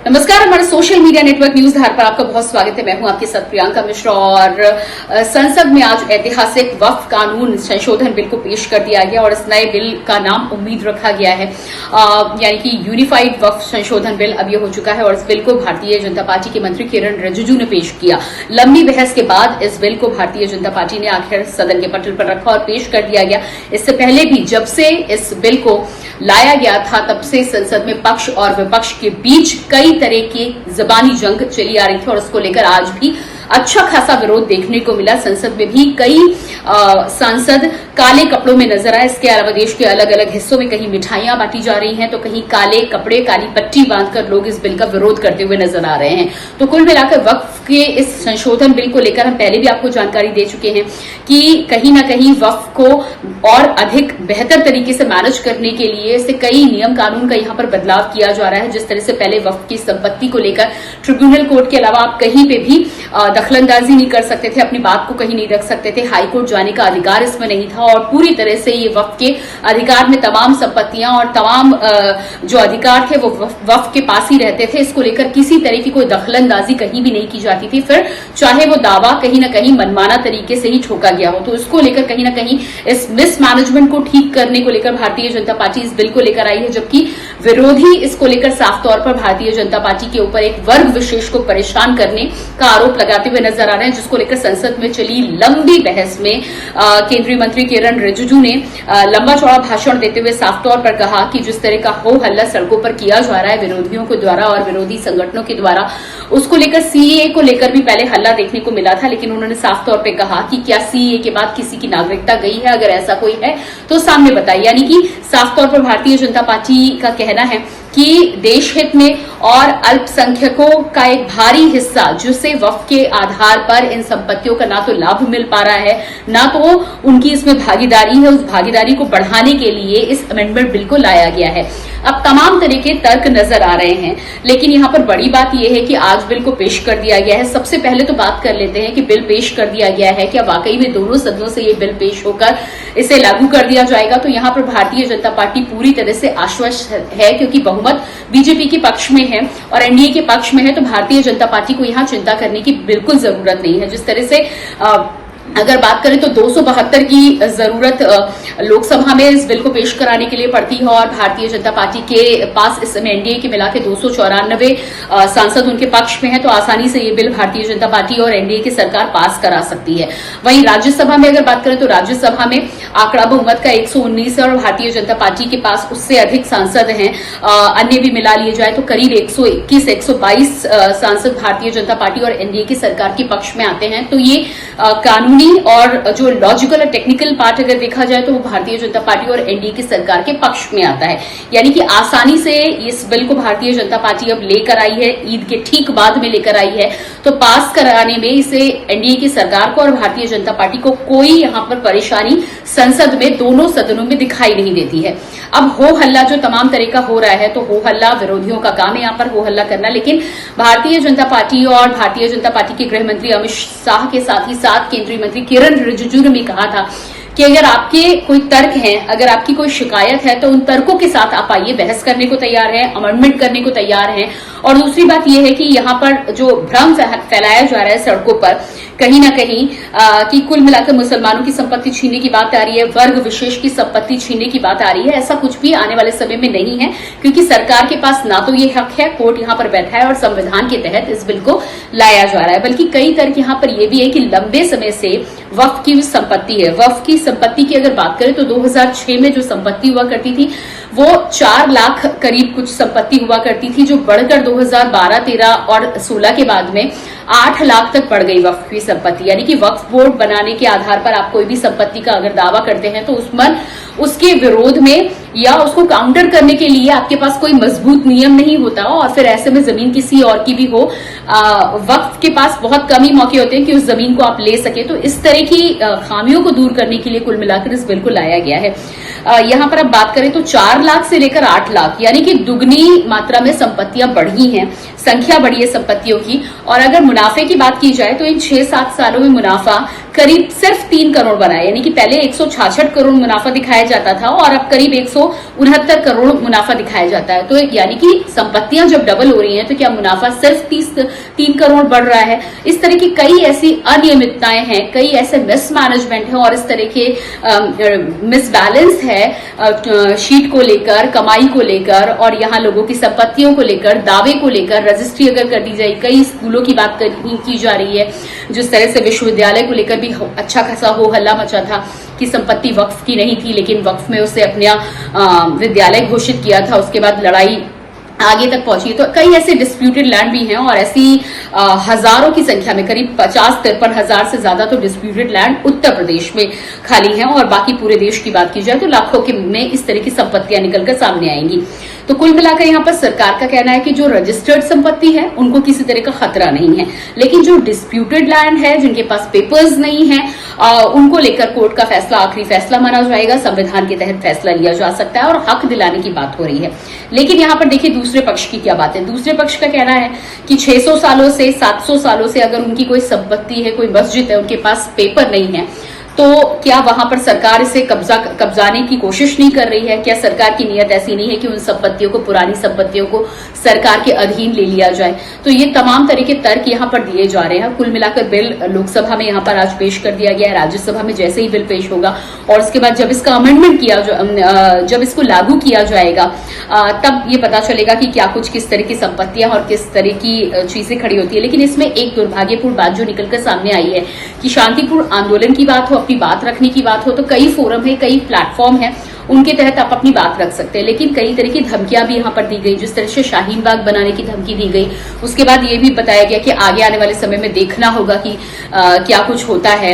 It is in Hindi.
नमस्कार, हमारे सोशल मीडिया नेटवर्क न्यूज धार पर आपका बहुत स्वागत है। मैं हूं आपके साथ प्रियंका मिश्रा। और संसद में आज ऐतिहासिक वक्फ कानून संशोधन बिल को पेश कर दिया गया और इस नए बिल का नाम उम्मीद रखा गया है, यानी कि यूनिफाइड वक्फ संशोधन बिल। अब ये हो चुका है और इस बिल को भारतीय जनता पार्टी के मंत्री किरण रिजिजू ने पेश किया। लंबी बहस के बाद इस बिल को भारतीय जनता पार्टी ने आखिर सदन के पटल पर रखा और पेश कर दिया गया। इससे पहले भी जब से इस बिल को लाया गया था तब से संसद में पक्ष और विपक्ष के बीच कई तरह की जबानी जंग चली आ रही थी और उसको लेकर आज भी अच्छा खासा विरोध देखने को मिला। संसद में भी कई सांसद काले कपड़ों में नजर आए। इसके अलावा देश के अलग अलग हिस्सों में कहीं मिठाइयां बांटी जा रही हैं तो कहीं काले कपड़े, काली पट्टी बांधकर लोग इस बिल का विरोध करते हुए नजर आ रहे हैं। तो कुल मिलाकर वक्फ के इस संशोधन बिल को लेकर हम पहले भी आपको जानकारी दे चुके हैं कि कहीं ना कहीं वक्फ को और अधिक बेहतर तरीके से मैनेज करने के लिए इससे कई नियम कानून का यहां पर बदलाव किया जा रहा है। जिस तरह से पहले वक्फ की संपत्ति को लेकर ट्रिब्यूनल कोर्ट के अलावा आप कहीं पे भी दखलंदाजी नहीं कर सकते थे, अपनी बात को कहीं नहीं रख सकते थे, हाईकोर्ट जाने का अधिकार इसमें नहीं था और पूरी तरह से ये वक्फ के अधिकार में तमाम संपत्तियां और तमाम जो अधिकार थे वो वक्फ के पास ही रहते थे। इसको लेकर किसी तरह की कोई दखलंदाजी कहीं भी नहीं की जाती थी, फिर चाहे वो दावा कहीं ना कहीं मनमाना तरीके से ही ठोका गया हो। तो इसको लेकर कहीं ना कहीं इस मिसमैनेजमेंट को ठीक करने को लेकर भारतीय जनता पार्टी इस बिल को लेकर आई है, जबकि विरोधी इसको लेकर साफ तौर पर भारतीय जनता पार्टी के ऊपर एक वर्ग विशेष को परेशान करने का आरोप लगाते हुए नजर आ रहे हैं, जिसको लेकर संसद में चली लंबी बहस में केंद्रीय मंत्री किरण रिजिजू ने लंबा चौड़ा भाषण देते हुए साफ तौर पर कहा कि जिस तरह का हो हल्ला सड़कों पर किया जा रहा है विरोधियों के द्वारा और विरोधी संगठनों के द्वारा, उसको लेकर सीएए को लेकर भी पहले हल्ला देखने को मिला था, लेकिन उन्होंने साफ तौर पर कहा कि क्या सीएए के बाद किसी की नागरिकता गई है, अगर ऐसा कोई है तो सामने बताइए। यानी कि साफ तौर पर भारतीय जनता पार्टी का कहना है कि देश हित में और अल्पसंख्यकों का एक भारी हिस्सा जिसे वक्फ के आधार पर इन संपत्तियों का ना तो लाभ मिल पा रहा है ना तो उनकी इसमें भागीदारी है, उस भागीदारी को बढ़ाने के लिए इस अमेंडमेंट बिल को लाया गया है। अब तमाम तरह के तर्क नजर आ रहे हैं, लेकिन यहां पर बड़ी बात यह है कि आज बिल को पेश कर दिया गया है। सबसे पहले तो बात कर लेते हैं कि बिल पेश कर दिया गया है, क्या वाकई में दोनों सदनों से ये बिल पेश होकर इसे लागू कर दिया जाएगा? तो यहां पर भारतीय जनता पार्टी पूरी तरह से आश्वस्त है, क्योंकि बहुमत बीजेपी के पक्ष में है और एनडीए के पक्ष में है। तो भारतीय जनता पार्टी को यहां चिंता करने की बिल्कुल जरूरत नहीं है। जिस तरह से अगर बात करें तो 272 की जरूरत लोकसभा में इस बिल को पेश कराने के लिए पड़ती है और भारतीय जनता पार्टी के पास इस समय एनडीए के मिला के 294 सांसद उनके पक्ष में है, तो आसानी से ये बिल भारतीय जनता पार्टी और एनडीए की सरकार पास करा सकती है। वहीं राज्यसभा में अगर बात करें तो राज्यसभा में आंकड़ा बहुमत का 119 है और भारतीय जनता पार्टी के पास उससे अधिक सांसद हैं। अन्य भी मिला लिए जाए तो करीब 121-122 सांसद भारतीय जनता पार्टी और एनडीए की सरकार के पक्ष में आते हैं। तो ये कानूनी और जो लॉजिकल और टेक्निकल पार्ट अगर देखा जाए तो वो भारतीय जनता पार्टी और एनडीए की सरकार के पक्ष में आता है। यानी कि आसानी से इस बिल को भारतीय जनता पार्टी अब लेकर आई है, ईद के ठीक बाद में लेकर आई है, तो पास कराने में इसे एनडीए की सरकार को और भारतीय जनता पार्टी को कोई यहां पर परेशानी संसद में दोनों सदनों में दिखाई नहीं देती है। अब हो हल्ला जो तमाम तरह का हो रहा है तो हो हल्ला विरोधियों का काम है यहां पर हो हल्ला करना, लेकिन भारतीय जनता पार्टी और भारतीय जनता पार्टी के गृह मंत्री अमित शाह के साथ ही साथ केंद्रीय मंत्री किरण रिजिजू ने भी कहा था कि अगर आपके कोई तर्क हैं, अगर आपकी कोई शिकायत है तो उन तर्कों के साथ आप आइए, बहस करने को तैयार हैं, अमेंडमेंट करने को तैयार हैं। और दूसरी बात यह है कि यहां पर जो भ्रम फैलाया जा रहा है सड़कों पर कहीं ना कहीं कि कुल मिलाकर मुसलमानों की संपत्ति छीनने की बात आ रही है, वर्ग विशेष की संपत्ति छीनने की बात आ रही है, ऐसा कुछ भी आने वाले समय में नहीं है, क्योंकि सरकार के पास ना तो ये हक है, कोर्ट यहां पर बैठा है और संविधान के तहत इस बिल को लाया जा रहा है। बल्कि कई तर्क यहां पर यह भी है कि लंबे समय से वक्फ की संपत्ति है, वक्फ की संपत्ति की अगर बात करें तो 2006 में जो संपत्ति हुआ करती थी वो 4 लाख करीब कुछ संपत्ति हुआ करती थी, जो बढ़कर 2012, 13 और 16 के बाद में 8 लाख तक बढ़ गई वक्फ की संपत्ति। यानी कि वक्फ बोर्ड बनाने के आधार पर आप कोई भी संपत्ति का अगर दावा करते हैं तो उसके विरोध में या उसको काउंटर करने के लिए आपके पास कोई मजबूत नियम नहीं होता और फिर ऐसे में जमीन किसी और की भी हो, वक्फ के पास बहुत कम ही मौके होते हैं कि उस जमीन को आप ले सके। तो इस तरह की खामियों को दूर करने के लिए कुल मिलाकर इस बिल को लाया गया है। यहां पर अब बात करें तो 4 लाख से लेकर 8 लाख यानी कि दुगनी मात्रा में संपत्तियां बढ़ी हैं, संख्या बढ़ी है संपत्तियों की। और अगर मुनाफे की बात की जाए तो इन 6-7 सालों में मुनाफा करीब सिर्फ 3 करोड़ बनाए, यानी कि पहले 166 करोड़ मुनाफा दिखाया जाता था और अब करीब 169 करोड़ मुनाफा दिखाया जाता है। तो यानी कि संपत्तियां जब डबल हो रही हैं तो क्या मुनाफा सिर्फ 3 करोड़ बढ़ रहा है? इस तरह की कई ऐसी अनियमितताएं हैं, कई ऐसे मिसमैनेजमेंट है और इस तरह के मिसबैलेंस है शीट को लेकर, कमाई को लेकर और यहाँ लोगों की संपत्तियों को लेकर, दावे को लेकर। रजिस्ट्री अगर कर दी जाए, कई स्कूलों की बात की जा रही है, जिस तरह से विश्वविद्यालय को लेकर भी अच्छा खासा हो हल्ला मचा था कि संपत्ति वक्फ की नहीं थी, लेकिन वक्फ में उसे अपना विद्यालय घोषित किया था। उसके बाद लड़ाई आगे तक पहुंची। तो कई ऐसे डिस्प्यूटेड लैंड भी हैं और ऐसी हजारों की संख्या में, करीब 50-53 हजार से ज्यादा तो डिस्प्यूटेड लैंड उत्तर प्रदेश में खाली हैं और बाकी पूरे देश की बात की जाए तो लाखों के में इस तरह की संपत्तियां निकलकर सामने आएंगी। तो कुल मिलाकर यहाँ पर सरकार का कहना है कि जो रजिस्टर्ड संपत्ति है उनको किसी तरह का खतरा नहीं है, लेकिन जो डिस्प्यूटेड लैंड है, जिनके पास पेपर्स नहीं है, उनको लेकर कोर्ट का फैसला आखिरी फैसला माना जाएगा। संविधान के तहत फैसला लिया जा सकता है और हक दिलाने की बात हो रही है। लेकिन यहाँ पर देखिए दूसरे पक्ष की क्या बात है। दूसरे पक्ष का कहना है कि 600 सालों से 700 सालों से अगर उनकी कोई संपत्ति है, कोई मस्जिद है, उनके पास पेपर नहीं है, तो क्या वहां पर सरकार इसे कब्जाने की कोशिश नहीं कर रही है? क्या सरकार की नीयत ऐसी नहीं है कि उन संपत्तियों को, पुरानी संपत्तियों को सरकार के अधीन ले लिया जाए? तो ये तमाम तरह के तर्क यहाँ पर दिए जा रहे हैं। कुल मिलाकर बिल लोकसभा में यहाँ पर आज पेश कर दिया गया है। राज्यसभा में जैसे ही बिल पेश होगा और उसके बाद जब इसका अमेंडमेंट जब इसको लागू किया जाएगा तब ये पता चलेगा कि क्या कुछ किस तरह की संपत्तियां और किस तरह की चीजें खड़ी होती है। लेकिन इसमें एक दुर्भाग्यपूर्ण बात जो निकलकर सामने आई है कि शांतिपूर्ण आंदोलन की बात हो, अपनी बात रखने की बात हो, तो कई फोरम है, कई प्लेटफॉर्म है, उनके तहत आप अपनी बात रख सकते हैं। लेकिन कई तरह की धमकियां भी यहाँ पर दी गई, जिस तरह से शाहीन बाग बनाने की धमकी दी गई। उसके बाद ये भी बताया गया कि आगे आने वाले समय में देखना होगा कि क्या कुछ होता है